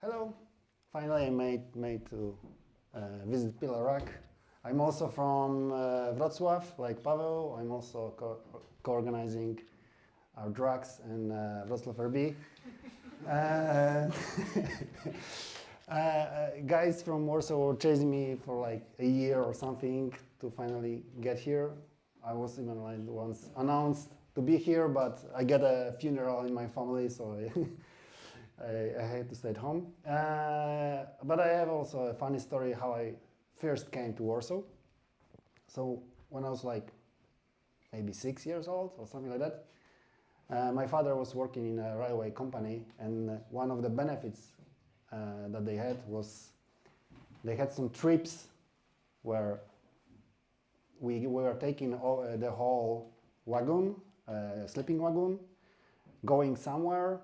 Hello! Finally I made to visit PLRUG. I'm also from Wrocław, like Paweł. I'm also co-organizing our drugs in Wrocław RB. Guys from Warsaw were chasing me for like a year or something to finally get here. I was even like once announced to be here, but I got a funeral in my family, so I had to stay at home. But I have also a funny story how I first came to Warsaw. So when I was like maybe 6 years old or something like that, my father was working in a railway company, and one of the benefits that they had was they had some trips where we were taking the whole wagon, sleeping wagon, going somewhere.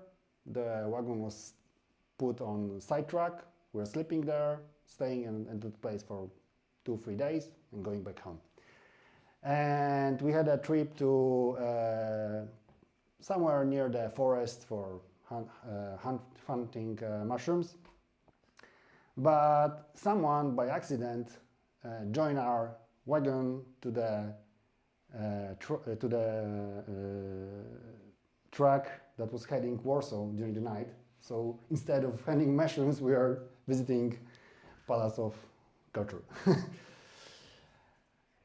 The wagon was put on sidetrack. We were sleeping there, staying in that place for 2-3 days and going back home. And we had a trip to somewhere near the forest for hunting mushrooms. But someone by accident joined our wagon to the track that was heading Warsaw during the night. So instead of hunting mushrooms, we are visiting Palace of Culture.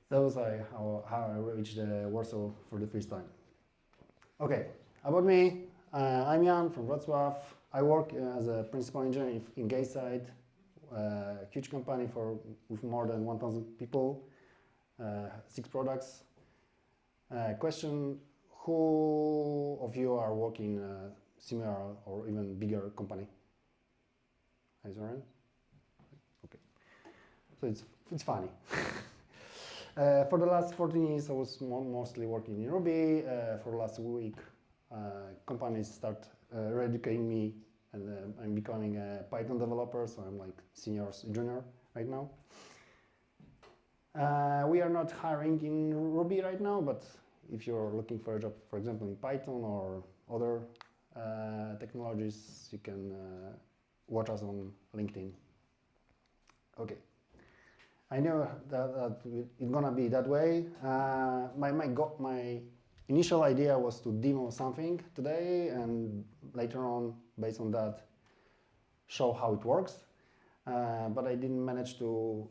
That was how I reached Warsaw for the first time. Okay, about me, I'm Jan from Wrocław. I work as a principal engineer in Gayside, a huge company with more than 1,000 people, 6 products. Question, who of you are working in a similar or even bigger company? Raise your hand. Okay, so it's funny. For the last 14 years, I was mostly working in Ruby. For the last week, companies start educating me, and I'm becoming a Python developer, so I'm like senior junior right now. We are not hiring in Ruby right now, but if you're looking for a job, for example, in Python or other technologies, you can watch us on LinkedIn. Okay. I know that it's gonna be that way. My initial idea was to demo something today, and later on, based on that, show how it works. But I didn't manage to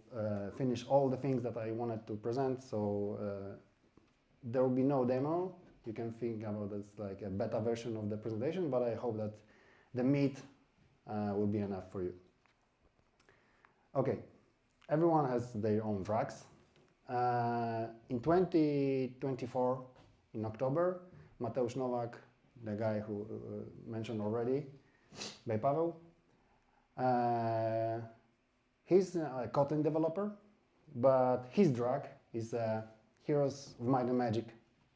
finish all the things that I wanted to present, so there will be no demo. You can think about it as like a beta version of the presentation, but I hope that the meet will be enough for you. Okay. Everyone has their own drugs. In 2024, in October, Mateusz Nowak, the guy who mentioned already by Paweł, he's a Kotlin developer, but his drug is a Heroes of Might and Magic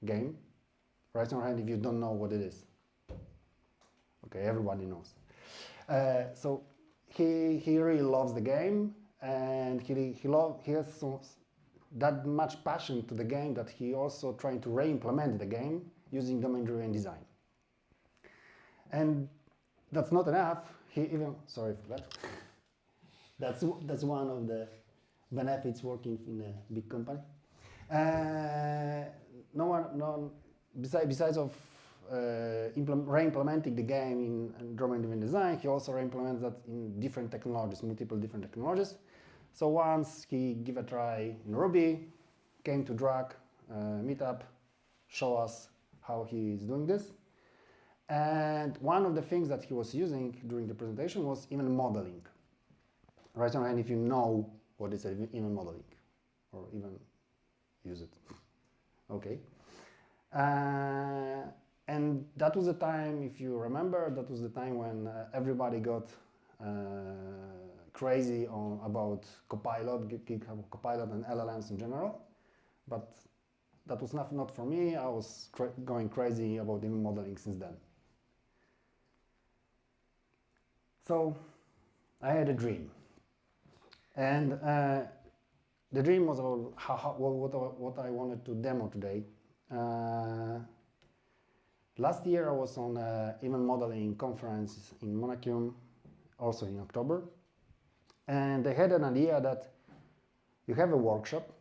game. Raise your hand if you don't know what it is. Okay, everybody knows. So he really loves the game. And he has that much passion to the game that he also trying to re-implement the game using domain-driven design. And that's not enough. He even, sorry for that. That's one of the benefits working in a big company. Besides of re-implementing the game in domain-driven design, he also re-implements that in different technologies, multiple different technologies. So once he gave a try in Ruby, came to PLRUG Meetup, show us how he is doing this. And one of the things that he was using during the presentation was event modeling. Raise your hand if you know what is event modeling, or even use it. Okay. And that was the time, if you remember, that was the time when everybody got crazy about Copilot, GitHub Copilot and LLMs in general. But that was not for me. I was going crazy about event modeling since then. So I had a dream. And the dream was about what I wanted to demo today. Last year I was on an event modeling conference in Monaco, also in October. And they had an idea that you have a workshop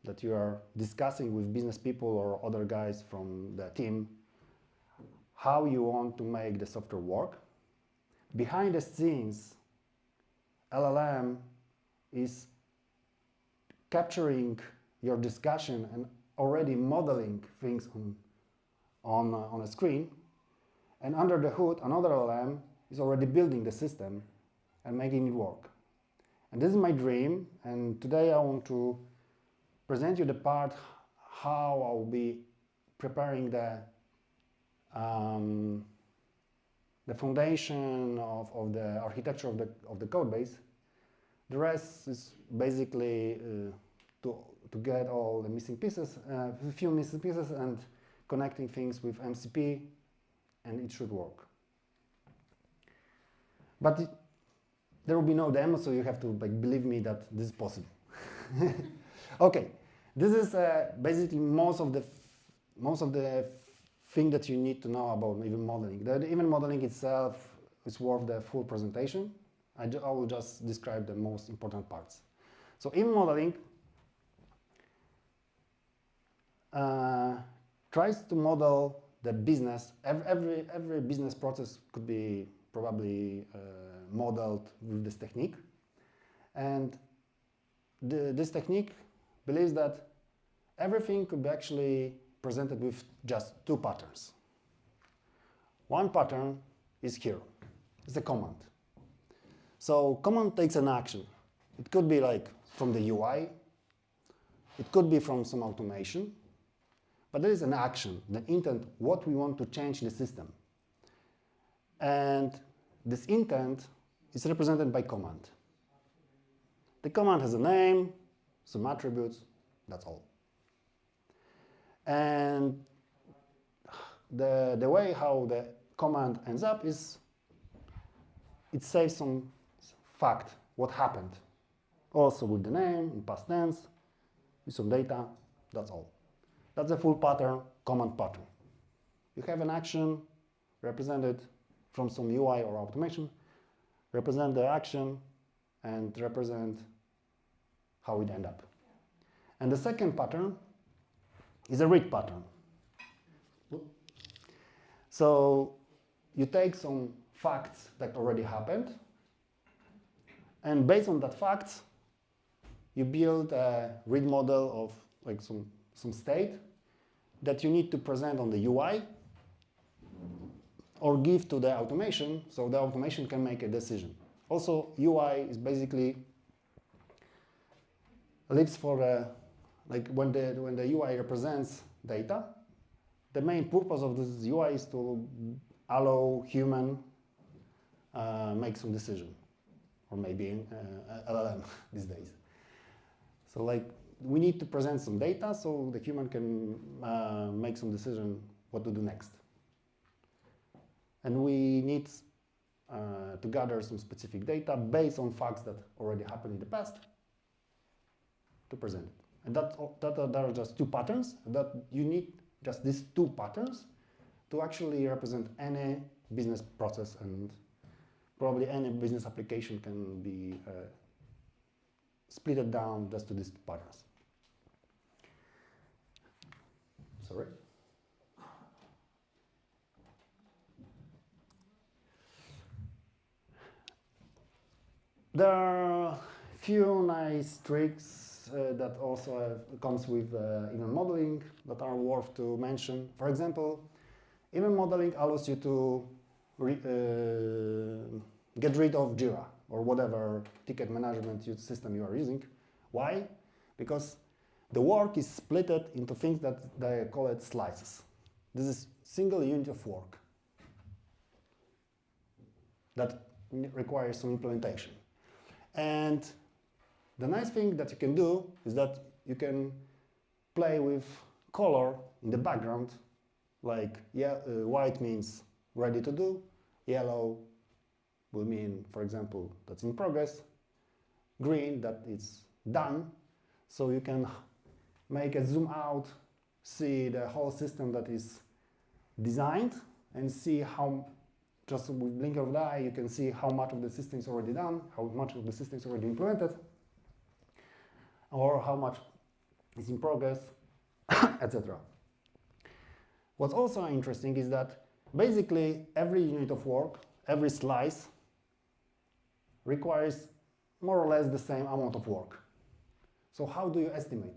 that you are discussing with business people or other guys from the team how you want to make the software work. Behind the scenes, LLM is capturing your discussion and already modeling things on a screen. And under the hood, another LLM is already building the system and making it work. And this is my dream. And today I want to present you the part how I'll be preparing the foundation of the architecture of the code base. The rest is basically to get all the missing pieces, a few missing pieces, and connecting things with MCP, and it should work. But there will be no demo, so you have to believe me that this is possible. Okay, this is basically most of the thing that you need to know about event modeling. The event modeling itself is worth the full presentation. I will just describe the most important parts. So event modeling tries to model the business. Every business process could be probably modeled with this technique. And this technique believes that everything could be actually presented with just two patterns. One pattern is here. It's a command. So command takes an action. It could be like from the UI. It could be from some automation. But there is an action, the intent, what we want to change in the system. And this intent is represented by command. The command has a name, some attributes, that's all. And the way how the command ends up is it saves some fact, what happened. Also with the name, in past tense, with some data, that's all. That's a full pattern, command pattern. You have an action represented from some UI or automation, represent the action, and represent how it ends up. And the second pattern is a read pattern. So you take some facts that already happened, and based on that fact, you build a read model of like some state that you need to present on the UI or give to the automation so the automation can make a decision. Also, UI is basically lives for like when the UI represents data, the main purpose of this UI is to allow human make some decision, or maybe LLM these days. So like we need to present some data so the human can make some decision what to do next. And we need to gather some specific data based on facts that already happened in the past to present it. And there are just two patterns, that you need just these two patterns to actually represent any business process, and probably any business application can be split down just to these two patterns. Sorry. There are a few nice tricks that also comes with event modeling that are worth to mention. For example, event modeling allows you to get rid of Jira or whatever ticket management system you are using. Why? Because the work is split into things that they call it slices. This is single unit of work that requires some implementation. And the nice thing that you can do is that you can play with color in the background, like white means ready to do, yellow will mean, for example, that's in progress, green that it's done, so you can make a zoom out, see the whole system that is designed, and see how just with blink of the eye, you can see how much of the system is already done, how much of the system is already implemented, or how much is in progress, etc. What's also interesting is that basically every unit of work, every slice, requires more or less the same amount of work. So how do you estimate?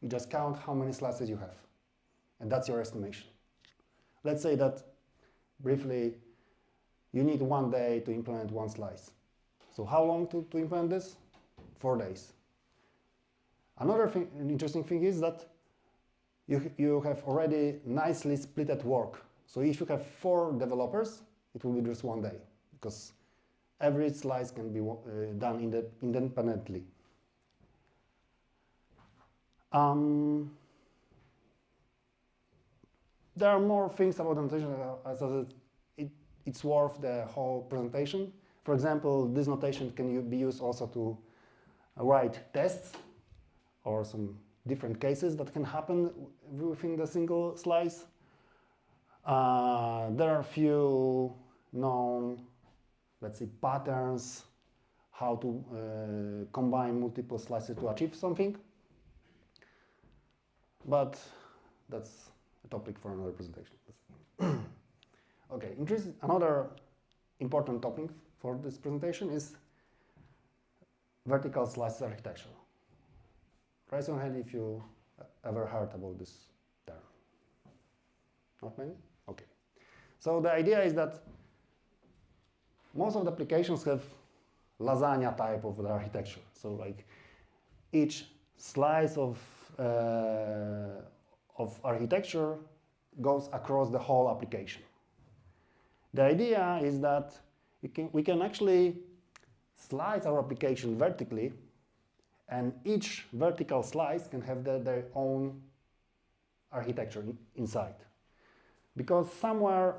You just count how many slices you have, and that's your estimation. Let's say that, briefly, you need 1 day to implement 1 slice. So how long to implement this? 4 days. Another thing, an interesting thing is that you have already nicely splitted work. So if you have 4 developers, it will be just 1 day, because every slice can be done independently. There are more things about notation as it's worth the whole presentation. For example, this notation can be used also to write tests or some different cases that can happen within the single slice. There are a few known, let's say, patterns how to combine multiple slices to achieve something. But that's a topic for another presentation. Okay, another important topic for this presentation is vertical slices architecture. Raise your hand if you ever heard about this term. Not many? Okay. So the idea is that most of the applications have lasagna type of the architecture. So like each slice of architecture goes across the whole application. The idea is that we can actually slice our application vertically, and each vertical slice can have their own architecture inside. Because somewhere,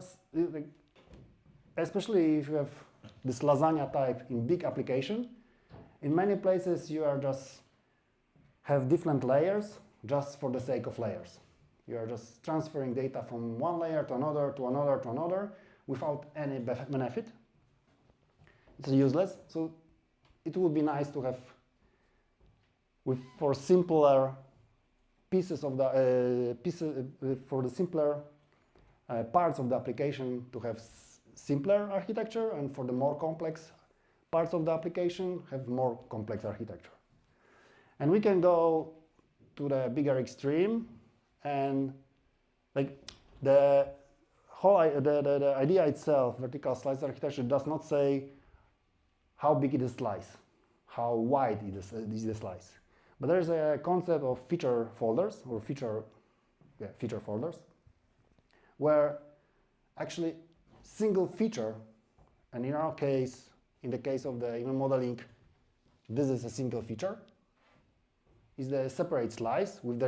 especially if you have this lasagna type in big application, in many places you are just have different layers just for the sake of layers. You are just transferring data from one layer to another, to another, to another, without any benefit. It's useless. So it would be nice to have, for simpler pieces of the for the simpler parts of the application, to have simpler architecture, and for the more complex parts of the application have more complex architecture. And we can go to the bigger extreme, and like the idea itself, vertical slice architecture, does not say how big is the slice, how wide is the slice. But there is a concept of feature folders, or feature folders, where actually single feature, and in our case, in the case of the event modeling, this is a single feature, is the separate slice with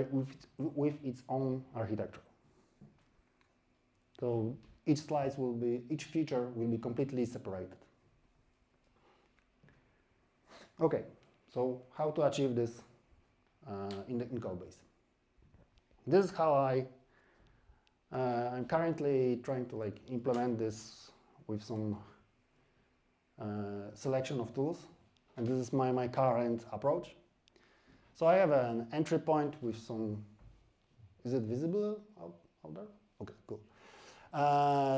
its own architecture. So each feature will be completely separated. Okay, so how to achieve this in code base? This is how I'm currently trying to implement this with some selection of tools, and this is my current approach. So I have an entry point with some, is it visible out there? Okay, cool.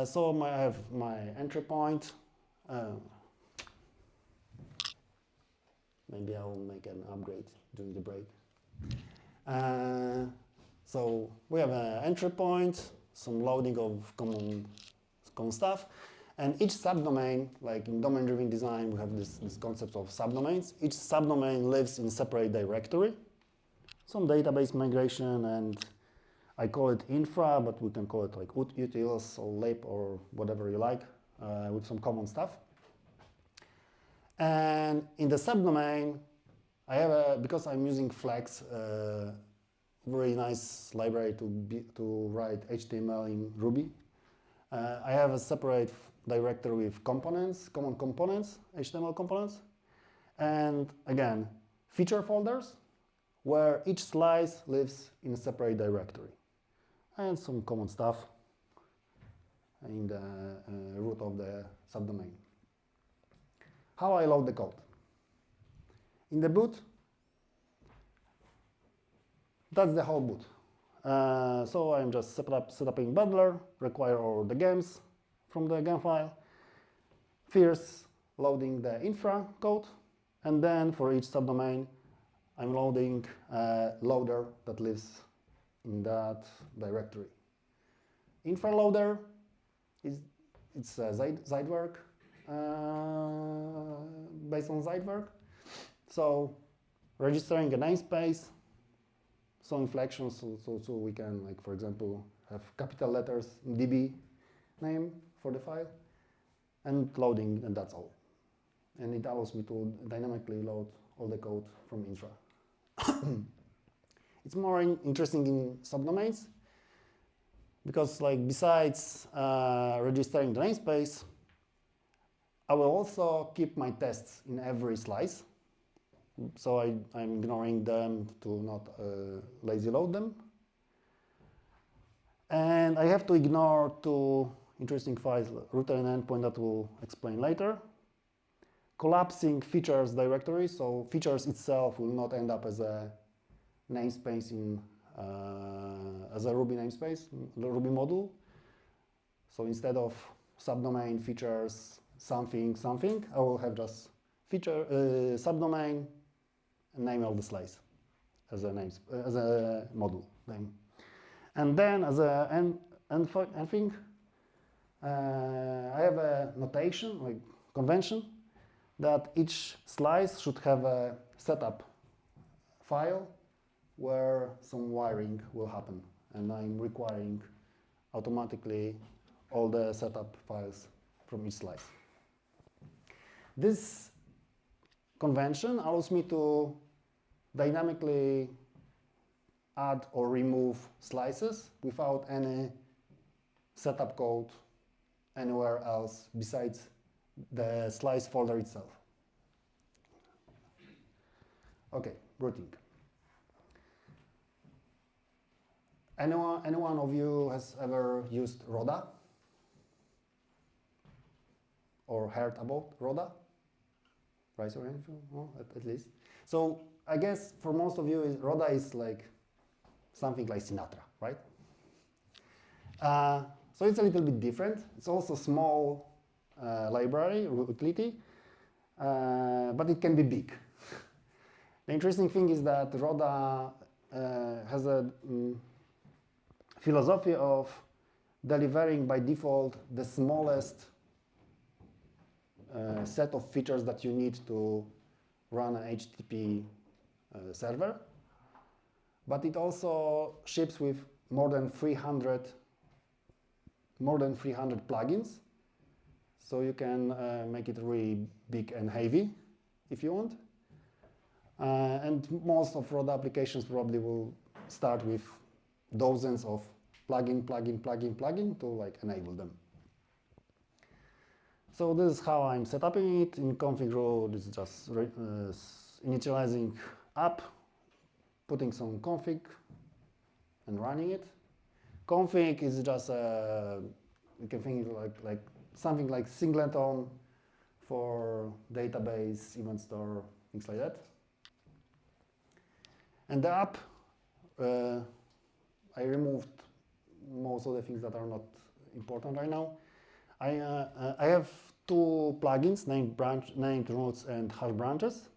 So I have my entry point. Maybe I will make an upgrade during the break. So we have an entry point, some loading of common stuff, and each subdomain, like in domain-driven design, we have this concept of subdomains. Each subdomain lives in a separate directory, some database migration, and I call it infra, but we can call it like utils or lib or whatever you like, with some common stuff. And in the subdomain, I have because I'm using Flex, very nice library to write HTML in Ruby. I have a separate directory with components, common components, HTML components, and again, feature folders, where each slice lives in a separate directory, and some common stuff. in the root of the subdomain. How I load the code? In the boot, that's the whole boot. So I'm just setuping bundler, require all the games from the game file, first loading the infra code, and then for each subdomain, I'm loading a loader that lives in that directory. Infra loader it's a Zeitwerk, based on Zeitwerk. So registering a namespace, some inflections, so we can, like, for example, have capital letters in DB name for the file, and loading, and that's all. And it allows me to dynamically load all the code from infra. It's more interesting in subdomains, because, like, besides registering the namespace, I will also keep my tests in every slice. So I'm ignoring them to not lazy load them. And I have to ignore two interesting files, router and endpoint, that we'll explain later. Collapsing features directory, so features itself will not end up as a namespace in as a Ruby namespace, the Ruby module. So instead of subdomain features something something, I will have just feature subdomain and name of the slice as a as a module name. And then as a end thing, I have a notation, like convention, that each slice should have a setup file where some wiring will happen, and I'm requiring automatically all the setup files from each slice. This convention allows me to dynamically add or remove slices without any setup code anywhere else besides the slice folder itself. Okay, routing. Anyone of you has ever used Roda? Or heard about Roda? Raise your hand if you know, at least. So I guess for most of you, Roda is like something like Sinatra, right? So it's a little bit different. It's also small library, utility, but it can be big. The interesting thing is that Roda has a philosophy of delivering by default the smallest set of features that you need to run an HTTP server, but it also ships with more than 300 plugins, so you can make it really big and heavy if you want. And most of Roda applications probably will start with dozens of plugin to like enable them. So this is how I'm setting it in config row. This is just initializing app, putting some config, and running it. Config is just you can think of like something like singleton for database, event store, things like that. And the app, I removed most of the things that are not important right now. I have two plugins named roots and hash branches.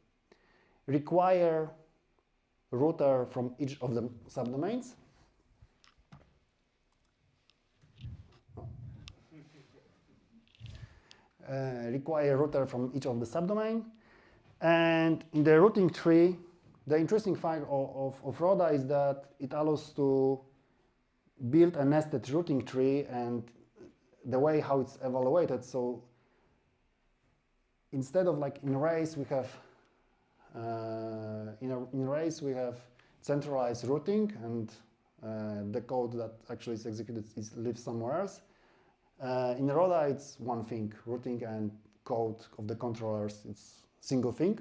Require router from each of the subdomains. Require router from each of the subdomain. And in the routing tree, the interesting fact of Roda is that it allows to build a nested routing tree, and the way how it's evaluated. So instead of like in Race, we have in Race we have centralized routing, and the code that actually is executed lives somewhere else. In Roda, it's one thing, routing and code of the controllers. It's single thing.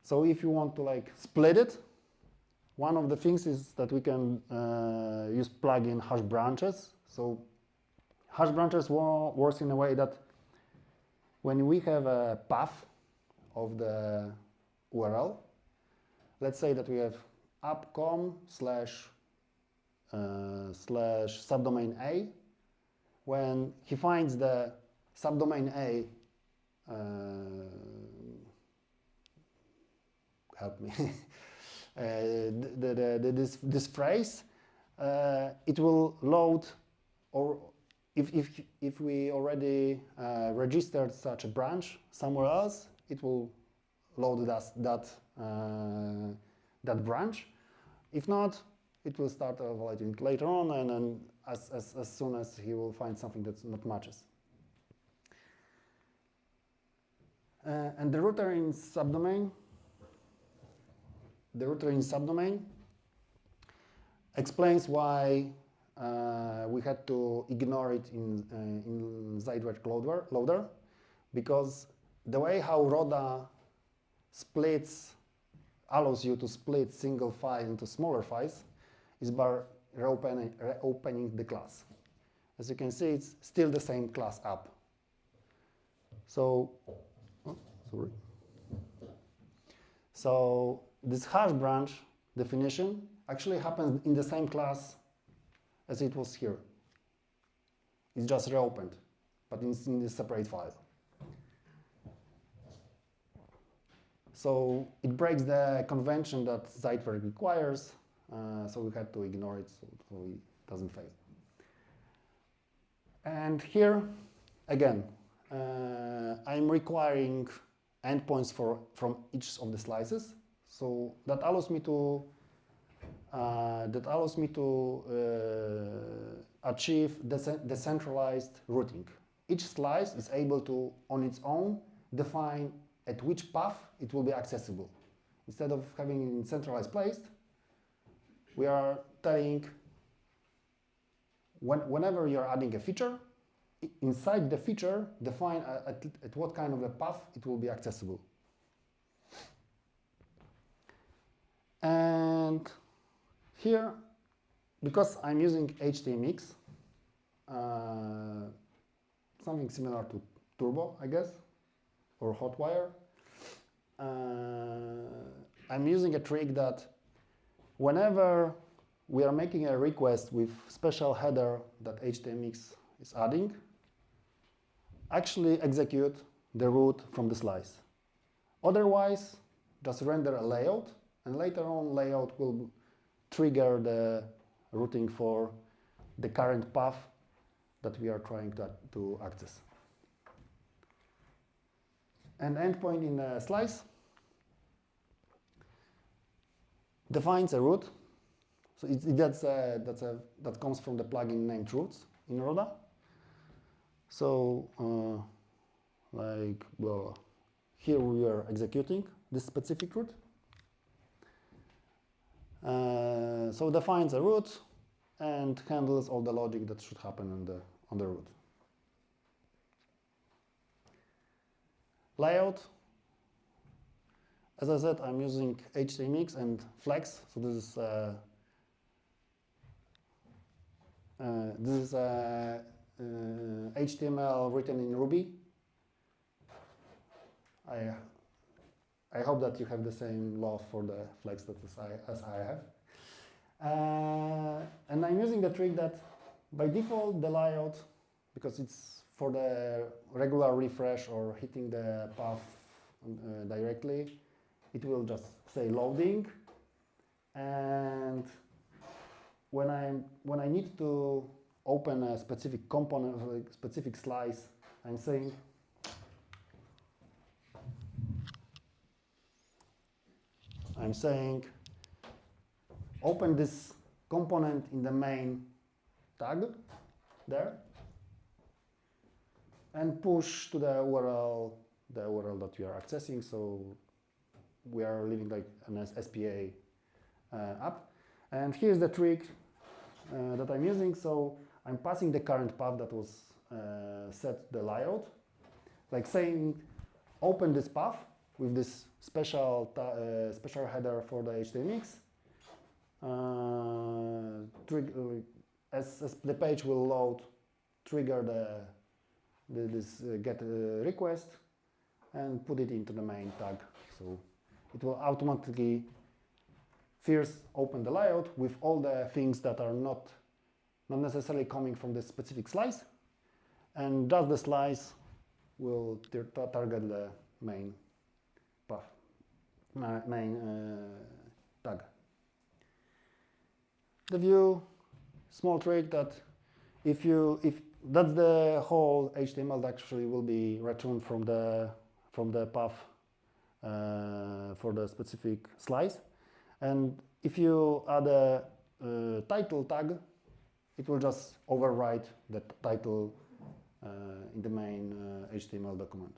So if you want to like split it, one of the things is that we can use plugin hash branches. So hash branches works in a way that when we have a path of the URL, let's say that we have app.com slash subdomain A. When he finds the subdomain A, help me, this phrase, it will load, or if we already registered such a branch somewhere else, it will load that branch. If not, it will start evaluating later on, and then as soon as he will find something that's not matches. And the router in subdomain explains why we had to ignore it in Zeitwerk loader, because the way how Roda allows you to split single file into smaller files is by reopening the class. As you can see, it's still the same class app. So, So this hash branch definition actually happens in the same class as it was here. It's just reopened, but in this separate file. So it breaks the convention that Zeitwerk requires, so we had to ignore it so it doesn't fail. And here, again, I'm requiring endpoints from each of the slices. So that allows me to achieve decentralized routing. Each slice is able to, on its own, define at which path it will be accessible. Instead of having it in centralized place, we are telling whenever you're adding a feature, inside the feature, define at what kind of a path it will be accessible. And here, because I'm using HTMX, something similar to Turbo, I guess, or Hotwire, I'm using a trick that whenever we are making a request with special header that HTMX is adding, actually execute the route from the slice. Otherwise, just render a layout, and later on layout will trigger the routing for the current path that we are trying to access. And endpoint in a slice defines a route. So that comes from the plugin named routes in Roda. So here we are executing this specific route. So defines a route and handles all the logic that should happen on the route. Layout. As I said, I'm using HTMX and Flex. So this is HTML written in Ruby. I hope that you have the same love for the Flex as I have. And I'm using the trick that by default the layout, because it's for the regular refresh or hitting the path directly, it will just say loading. And when I need to open a specific component, a specific slice, I'm saying open this component in the main tag there and push to the URL that we are accessing. So we are leaving like an SPA app. And here's the trick that I'm using. So I'm passing the current path that was set the layout, like saying open this path with this special header for the HTMX. As the page will load trigger this get request and put it into the main tag. So it will automatically first open the layout with all the things that are not necessarily coming from the specific slice, and just the slice will target the main path, main tag. The view, small trick that if that's the whole HTML that actually will be returned from the path for the specific slice, and if you add a title tag, it will just overwrite the title in the main HTML document.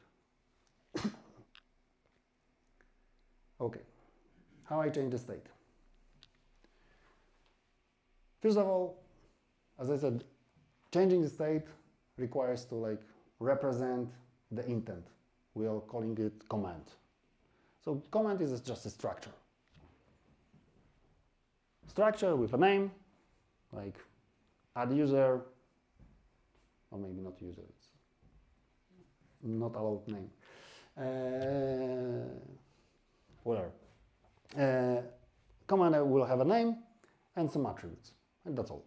Okay, how I change the state? First of all, as I said, changing the state requires to represent the intent. We are calling it command. So command is just a structure. Structure with a name, like add user, or maybe not user, it's not allowed name. Whatever. Command will have a name and some attributes, and that's all.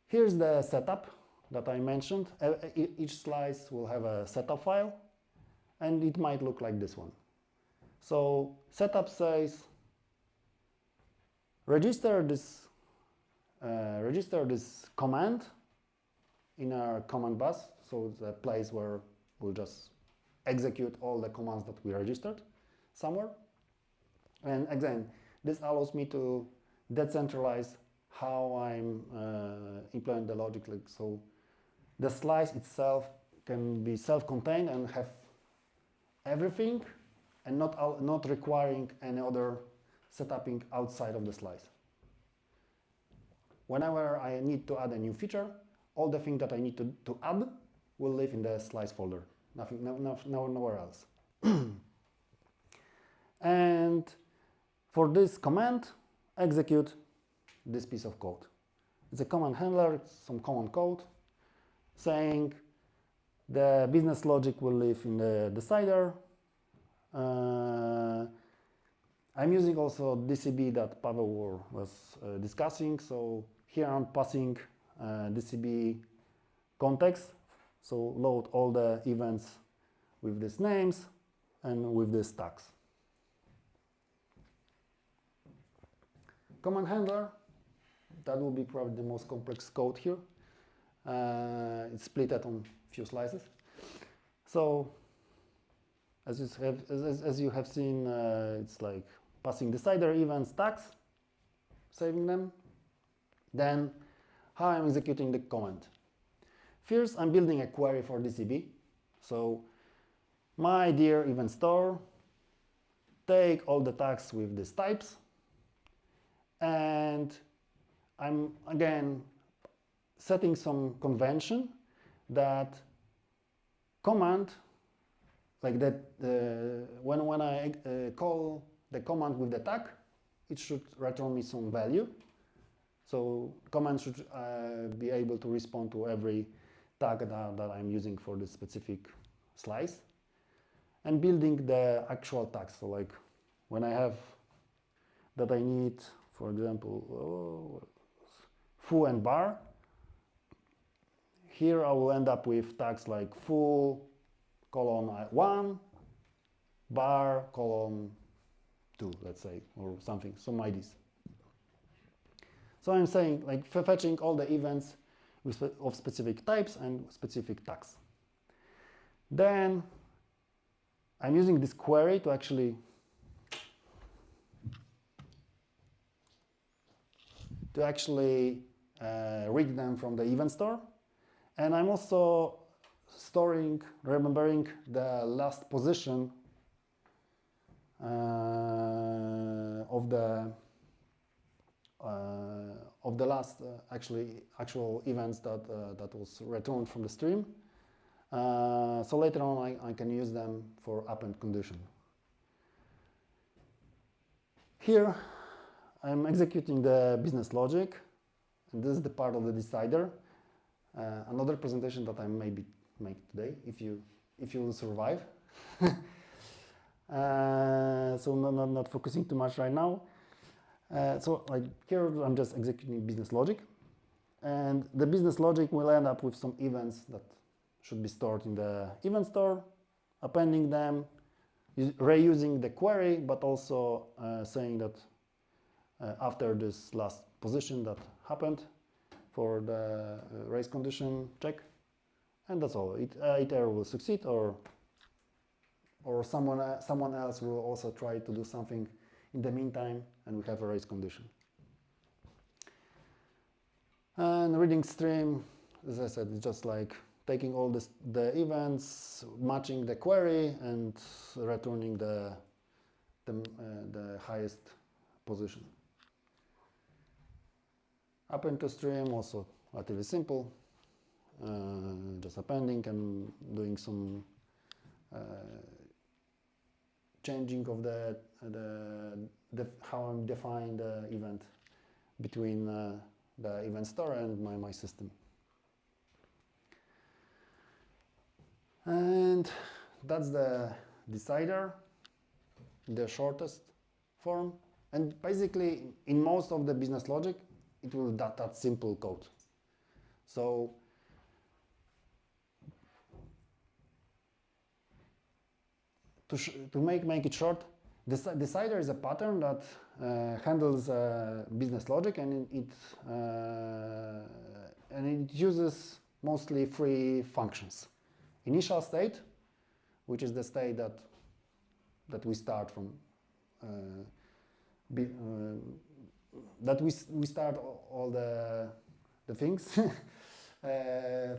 Here's the setup that I mentioned. Each slice will have a setup file, and it might look like this one. So setup says register this command in our command bus. So it's a place where we'll just execute all the commands that we registered somewhere. And again, this allows me to decentralize how I'm implement the logic. So the slice itself can be self-contained and have everything, and not requiring any other setuping outside of the slice. Whenever I need to add a new feature, all the things that I need to add will live in the slice folder. Nowhere else. And for this command, execute this piece of code. It's a command handler, it's some common code saying the business logic will live in the decider. I'm using also DCB that Pavel was discussing. So here I'm passing DCB context. So load all the events with these names and with these tags. Command handler, that will be probably the most complex code here. It's split on a few slices. So as you have seen, it's like passing decider events tags, saving them. Then how I'm executing the command. First, I'm building a query for DCB. So my dear event store, take all the tags with these types. And I'm again setting some convention that command, like that, when I call the command with the tag, it should return me some value. So command should be able to respond to every tag that I'm using for this specific slice, and building the actual tags. So like when I have that I need, for example, foo and bar, here I will end up with tags like foo, colon 1, bar, colon 2, let's say, or something, some IDs. So I'm saying, like, fetching all the events of specific types and specific tags. Then I'm using this query to actually read them from the event store. And I'm also remembering the last position of the last actual events that was returned from the stream. So later on, I can use them for append condition. Here, I'm executing the business logic, and this is the part of the decider. Another presentation that I maybe make today, if you will survive. So not focusing too much right now. So like here I'm just executing business logic, and the business logic will end up with some events that should be stored in the event store, appending them, reusing the query, but also saying that after this last position that happened for the race condition check, and that's all. It either will succeed or someone else will also try to do something in the meantime, and we have a race condition. And reading stream, as I said, it's just like taking all the events, matching the query, and returning the highest position. Append to stream, also relatively simple, just appending and doing some changing of the how I'm defining the event between the event store and my system. And that's the decider, the shortest form. And basically, in most of the business logic, it will that simple code. So to make it short, decider is a pattern that handles business logic, and it uses mostly three functions. Initial state, which is the state that we start from, that we start all the things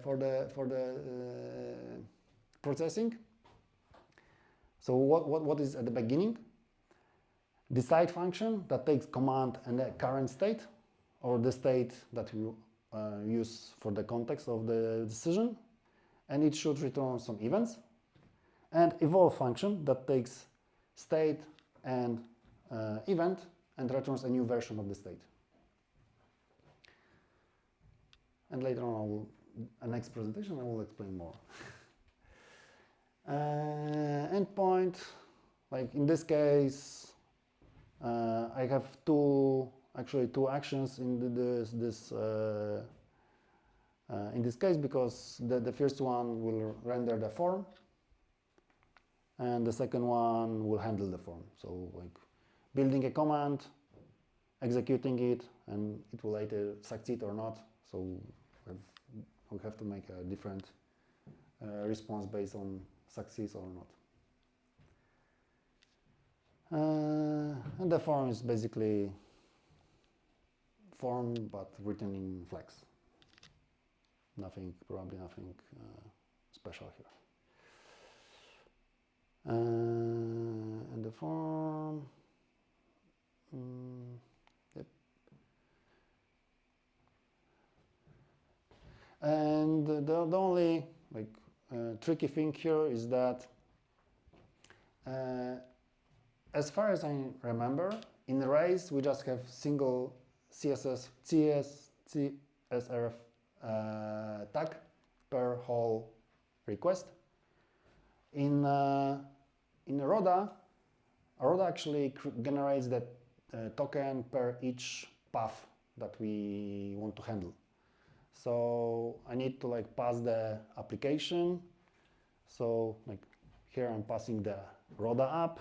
for the processing. So what is at the beginning? Decide function that takes command and the current state, or the state that you use for the context of the decision, and it should return some events. And evolve function that takes state and event and returns a new version of the state. And later on, next presentation, I will explain more. Endpoint, like in this case, I have two actions in this case, because the first one will render the form, and the second one will handle the form. So like building a command, executing it, and it will either succeed or not. So we have to make a different response based on success or not. And the form is basically form but written in Flex. Probably nothing special here. And the form, yep. And the only tricky thing here is that, as far as I remember, in the race we just have single CSRF tag per whole request. In Roda actually generates the token per each path that we want to handle. So I need to pass the application. So here I'm passing the Roda app.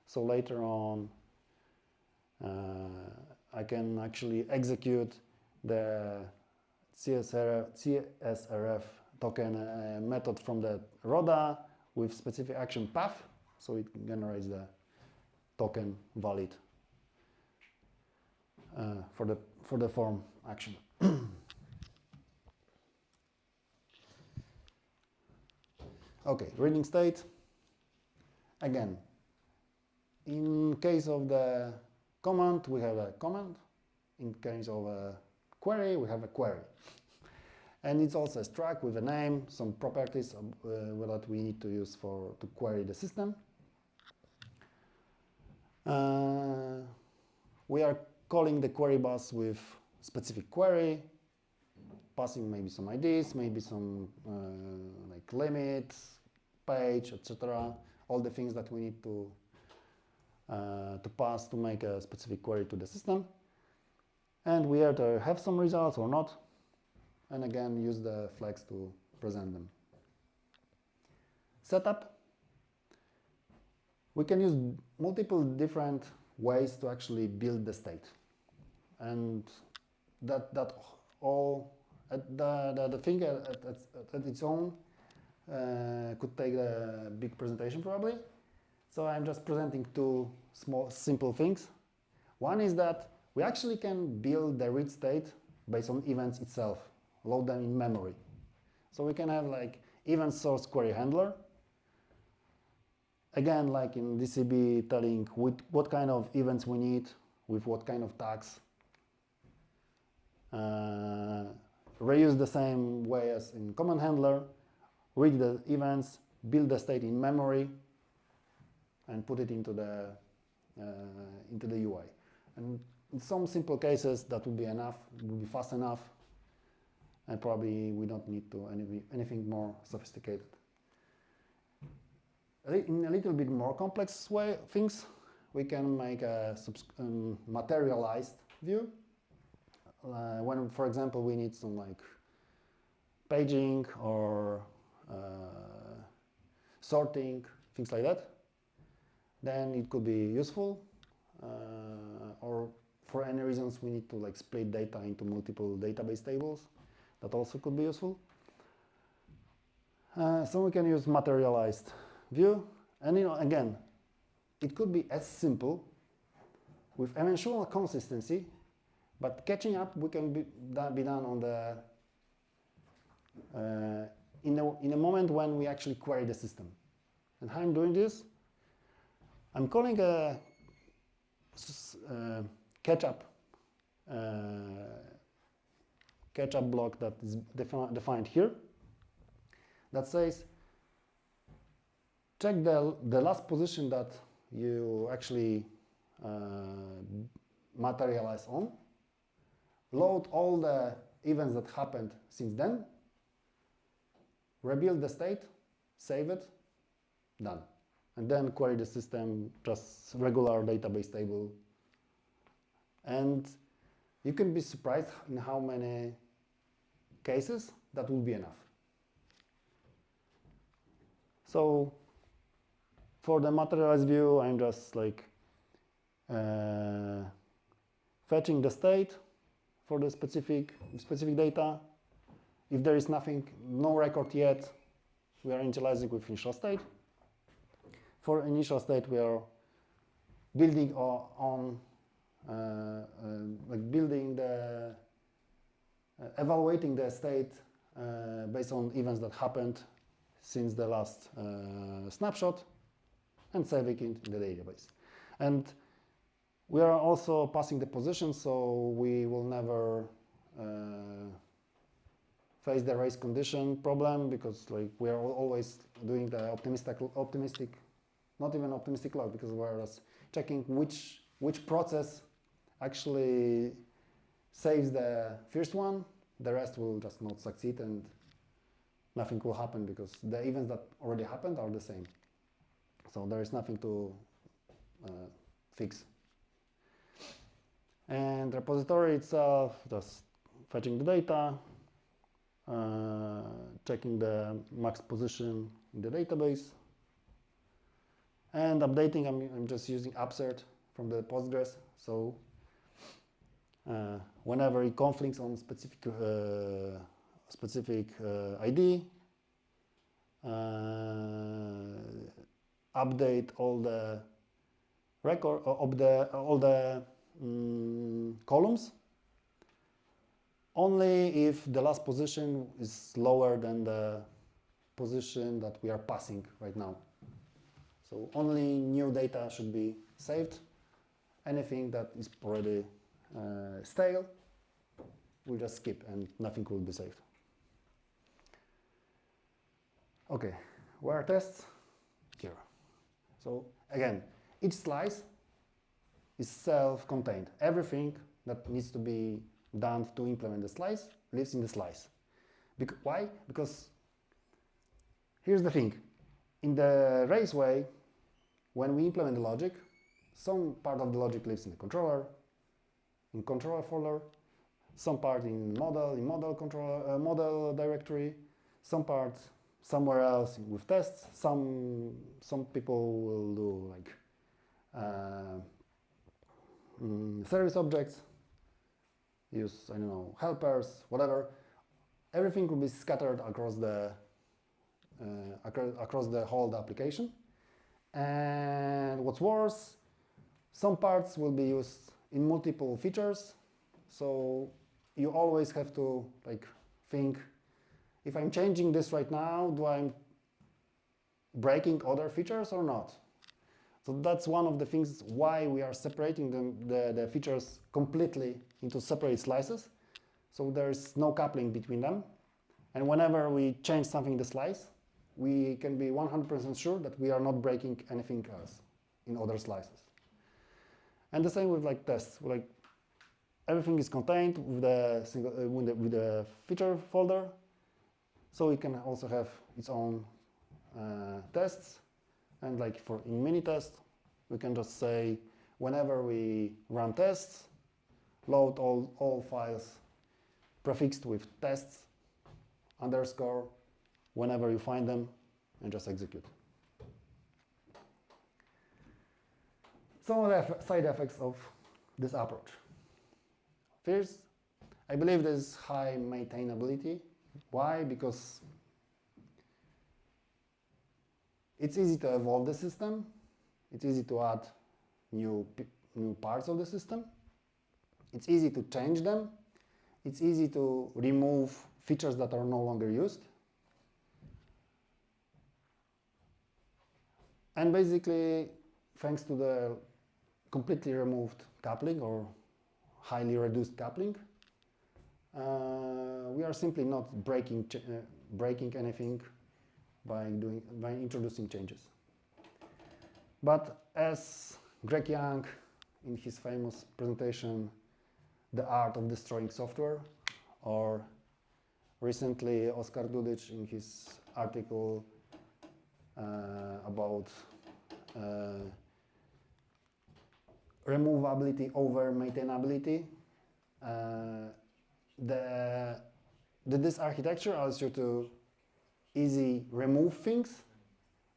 So later on I can actually execute the CSRF token method from the Roda with specific action path, so it generates the token valid for the form action. Okay, reading state. Again, in case of the command, we have a command. In case of a query, we have a query. And it's also a struct with a name, some properties that we need to use to query the system. We are calling the query bus with specific query, passing maybe some IDs, maybe some like limit, page, etc. All the things that we need to pass to make a specific query to the system. And we either have some results or not. And again, use the flags to present them. Setup. We can use multiple different ways to actually build the state. And that all, the thing at its own could take a big presentation probably. So I'm just presenting two small, simple things. One is that we actually can build the read state based on events itself, load them in memory. So we can have like event source query handler. Again, like in DCB, telling what kind of events we need, with what kind of tags. Reuse the same way as in command handler, read the events, build the state in memory, and put it into the UI. And in some simple cases, that would be enough, it would be fast enough, and probably we don't need to anything more sophisticated. In a little bit more complex way things, we can make a materialized view. When, for example, we need some like paging or sorting, things like that, then it could be useful. Or for any reasons we need to like split data into multiple database tables, that also could be useful. So we can use materialized view, and again, it could be as simple with eventual consistency, but catching up we can be done on the in a moment when we actually query the system. And how I'm doing this? I'm calling a catch-up block that is defined here, that says check the last position that you actually materialize on, load all the events that happened since then, rebuild the state, save it, done. And then query the system, just regular database table. And you can be surprised in how many cases that will be enough. So for the materialized view, I'm just like fetching the state for the specific data. If there is nothing, no record yet, we are initializing with initial state. For initial state, we are building on like building the evaluating the state based on events that happened since the last snapshot, and saving it in the database. And we are also passing the position, so we will never face the race condition problem, because like we are always doing the optimistic, not even optimistic log, because we're just checking which process actually saves the first one. The rest will just not succeed and nothing will happen, because the events that already happened are the same. So there is nothing to fix. And the repository itself, just fetching the data, checking the max position in the database, and updating. I'm just using upsert from the Postgres. So whenever it conflicts on specific ID, update all the record of all the columns only if the last position is lower than the position that we are passing right now. So only new data should be saved. Anything that is already stale, we'll just skip and nothing will be saved. Okay, where are tests? Here. So again, each slice is self-contained. Everything that needs to be done to implement the slice lives in the slice. Why? Because here's the thing. In the raceway, when we implement the logic, some part of the logic lives in the controller, in controller folder, some part in model controller, model directory, some part somewhere else with tests. Some people will do like service objects, use, I don't know, helpers, whatever. Everything will be scattered across the whole application. And what's worse, some parts will be used in multiple features. So you always have to like think, if I'm changing this right now, do I breaking other features or not? So that's one of the things why we are separating the features completely into separate slices. So there's no coupling between them. And whenever we change something in the slice, we can be 100% sure that we are not breaking anything else in other slices. And the same with like tests. Like everything is contained with the feature folder. So it can also have its own tests. And like in mini test, we can just say, whenever we run tests, load all files prefixed with tests underscore whenever you find them, and just execute. Some of the side effects of this approach. First, I believe there's high maintainability. Why? Because it's easy to evolve the system. It's easy to add new parts of the system. It's easy to change them. It's easy to remove features that are no longer used. And basically, thanks to the completely removed coupling or highly reduced coupling, we are simply not breaking anything by introducing changes. But as Greg Young, in his famous presentation, The Art of Destroying Software, or recently Oskar Dudic in his article about removability over maintainability, this architecture allows you to easily remove things,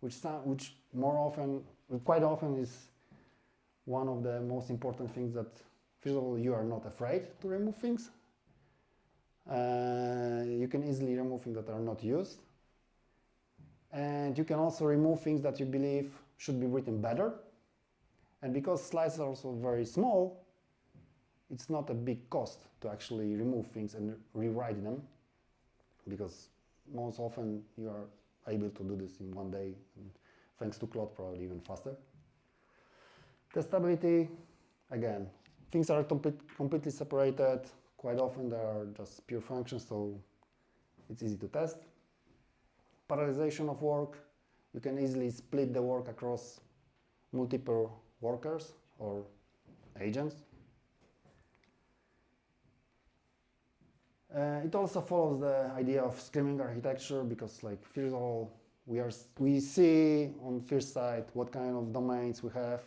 which quite often is one of the most important things that, first of all, you are not afraid to remove things. You can easily remove things that are not used. And you can also remove things that you believe should be written better. And because slices are also very small, it's not a big cost to actually remove things and rewrite them, because most often you are able to do this in one day, and thanks to Claude, probably even faster. Testability, again, things are completely separated. Quite often they are just pure functions, so it's easy to test. Parallelization of work, you can easily split the work across multiple workers or agents. It also follows the idea of screaming architecture, because, like, first of all, we see on first sight what kind of domains we have.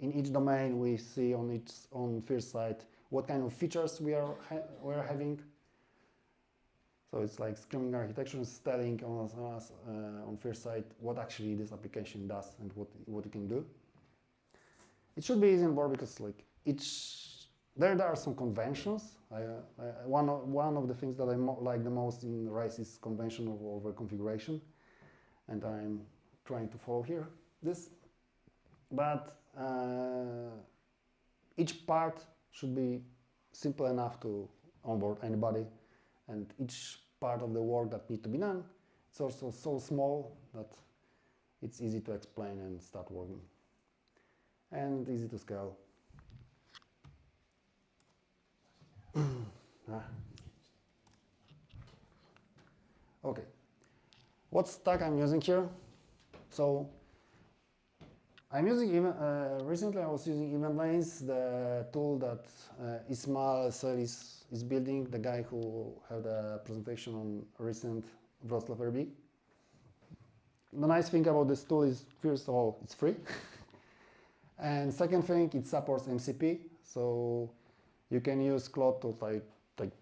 In each domain, we see on first sight what kind of features we're having. So it's like screaming architecture is telling us on first sight what actually this application does and what it can do. It should be easy on board, because like there are some conventions. One of the things that I like the most in RISE is convention over configuration, and I'm trying to follow here this. But each part should be simple enough to onboard anybody, and each part of the work that needs to be done, it's also so small that it's easy to explain and start working, and easy to scale. Okay, what stack I'm using here? So I'm using even recently. I was using Event Lanes, the tool that Ismail is building. The guy who had a presentation on recent Wrocław RB. The nice thing about this tool is, first of all, it's free, and second thing, it supports MCP. So you can use Claude to like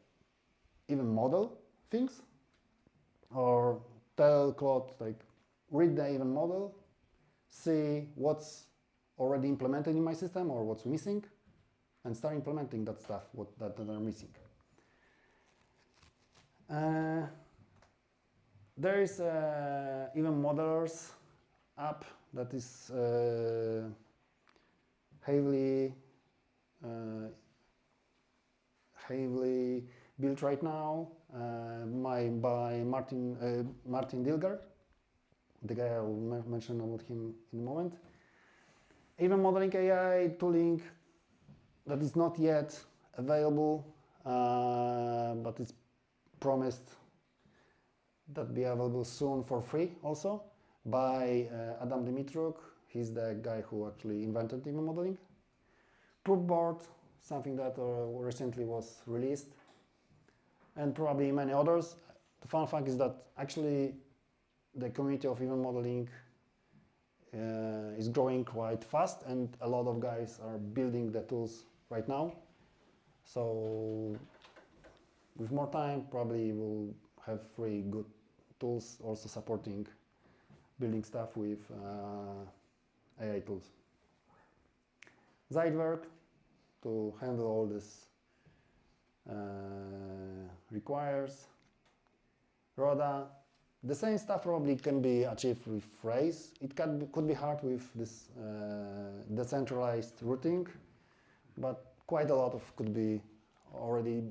even model things, or tell Claude like read the event model, see what's already implemented in my system or what's missing, and start implementing that stuff that are missing. There is even modelers app that is heavily built right now by Martin Dilger, the guy I will mention about him in a moment. Even modeling AI tooling that is not yet available, but it's promised that be available soon for free also by Adam Dimitruk. He's the guy who actually invented even modeling. Proof board, something that recently was released, and probably many others. The fun fact is that actually the community of event modeling is growing quite fast, and a lot of guys are building the tools right now. So with more time, probably we'll have free good tools also supporting building stuff with AI tools. Zeitwerk to handle all this requires. Roda, the same stuff probably can be achieved with Rails. It could be hard with this decentralized routing, but quite a lot of could be already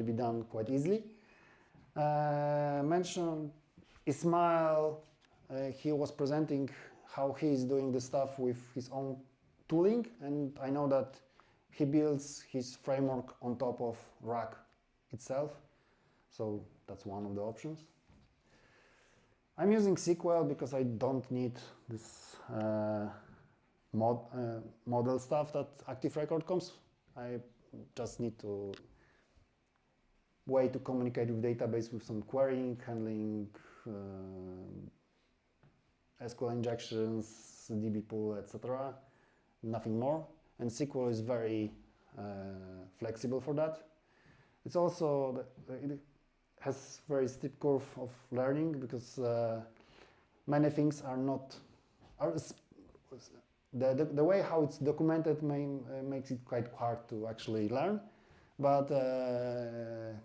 be done quite easily. Mentioned Ismail, he was presenting how he is doing the stuff with his own tooling, and I know that he builds his framework on top of RUG itself, so that's one of the options. I'm using SQL because I don't need this model stuff that Active Record comes. I just need to way to communicate with database with some querying, handling SQL injections, DB pool, etc. Nothing more. And SQL is very flexible for that. It's also, it has very steep curve of learning because many things are not, the way how it's documented makes it quite hard to actually learn. But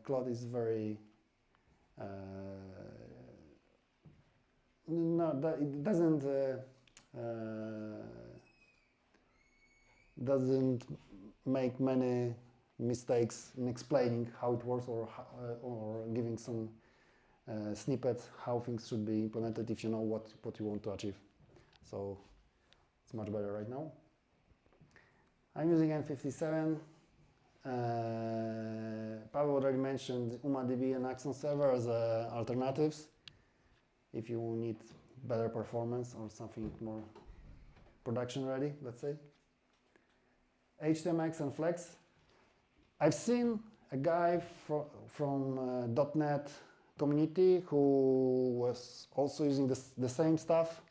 Claude is very it doesn't make many mistakes in explaining how it works or giving some snippets how things should be implemented if you know what you want to achieve. So it's much better right now. I'm using N57. Pavel already mentioned UmaDB and Axon Server as alternatives if you need better performance or something more production ready, let's say. HTMX and Flex. I've seen a guy from .NET community who was also using the same stuff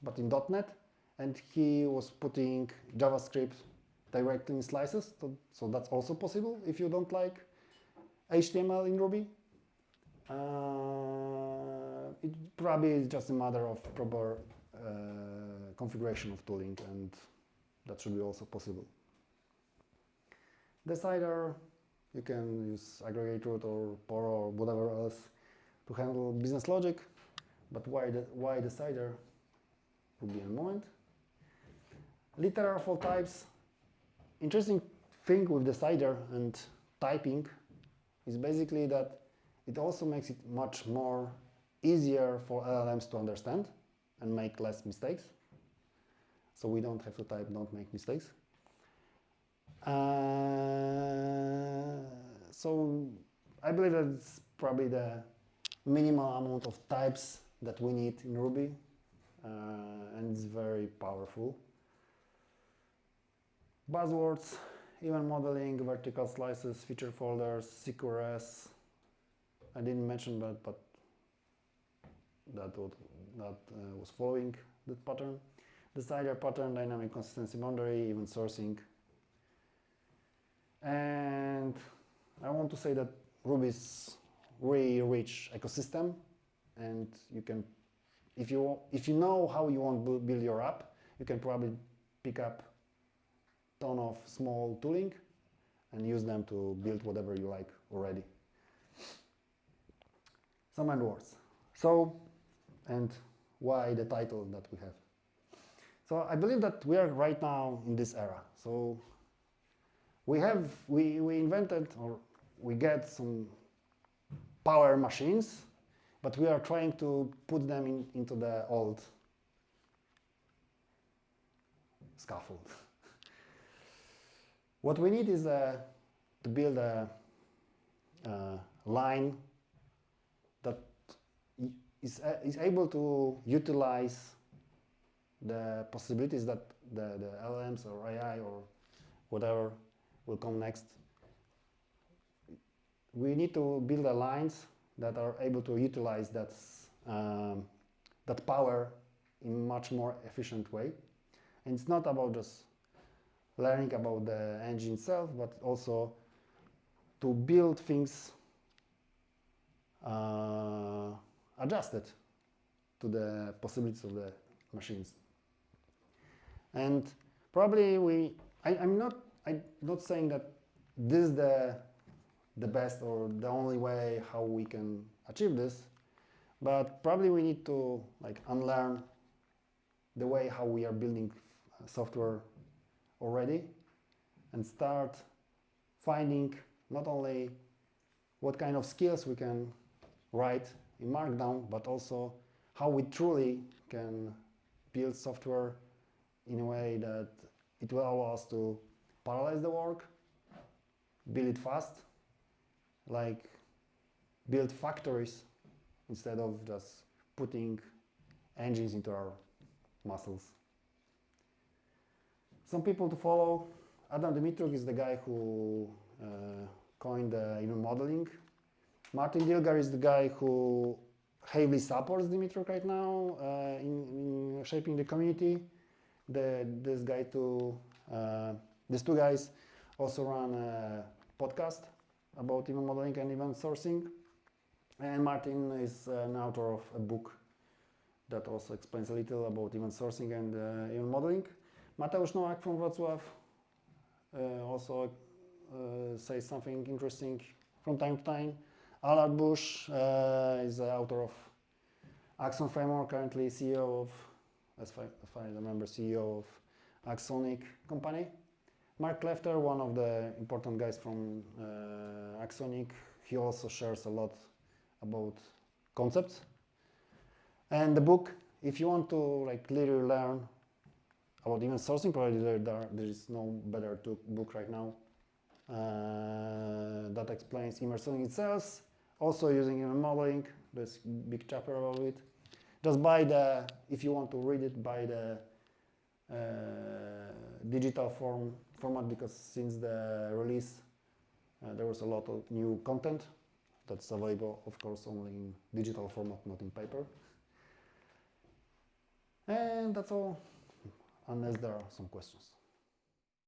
but in .NET, and he was putting JavaScript directly in slices, so that's also possible if you don't like HTML in Ruby. It probably is just a matter of proper configuration of tooling, and that should be also possible. Decider, you can use aggregate root or POR or whatever else to handle business logic, but why Decider will be in a moment. Literal for types. Interesting thing with Decider and typing is basically that it also makes it much more easier for LLMs to understand and make less mistakes. So we don't have to type, don't make mistakes. So I believe that it's probably the minimal amount of types that we need in Ruby and it's very powerful. Buzzwords, event modeling, vertical slices, feature folders, CQRS. I didn't mention that, but that was following the pattern. Decider pattern, dynamic consistency boundary, event sourcing. And I want to say that Ruby is really rich ecosystem, and you can, if you know how you want to build your app, you can probably pick up a ton of small tooling and use them to build whatever you like already. Some end words. So, and why the title that we have. So I believe that we are right now in this era. So we invented, or we get some power machines, but we are trying to put them into the old scaffold. What we need is to build a line that is able to utilize the possibilities that the LLMs or AI or whatever will come next. We need to build lines that are able to utilize that power in much more efficient way. And it's not about just learning about the engine itself, but also to build things adjusted to the possibilities of the machines. And probably I'm not saying that this is the best or the only way how we can achieve this, but probably we need to unlearn the way how we are building software already and start finding not only what kind of skills we can write in Markdown, but also how we truly can build software in a way that it will allow us to parallelize the work, build it fast, like build factories instead of just putting engines into our muscles. Some people to follow. Adam Dimitruk is the guy who coined event modeling. Martin Dilgar is the guy who heavily supports Dimitruk right now in shaping the community. These two guys also run a podcast about event modeling and event sourcing. And Martin is an author of a book that also explains a little about event sourcing and event modeling. Mateusz Nowak from Wrocław also says something interesting from time to time. Allard Bush is the author of Axon Framework, currently CEO of, as I remember, CEO of Axonic company. Mark Klefter, one of the important guys from Axonic, he also shares a lot about concepts. And the book, if you want to literally learn about event sourcing, probably there is no better book right now that explains event sourcing itself. Also using event modeling, there's a big chapter about it. Just buy if you want to read it, buy the digital format, because since the release there was a lot of new content that's available, of course, only in digital format, not in paper. And that's all, unless there are some questions.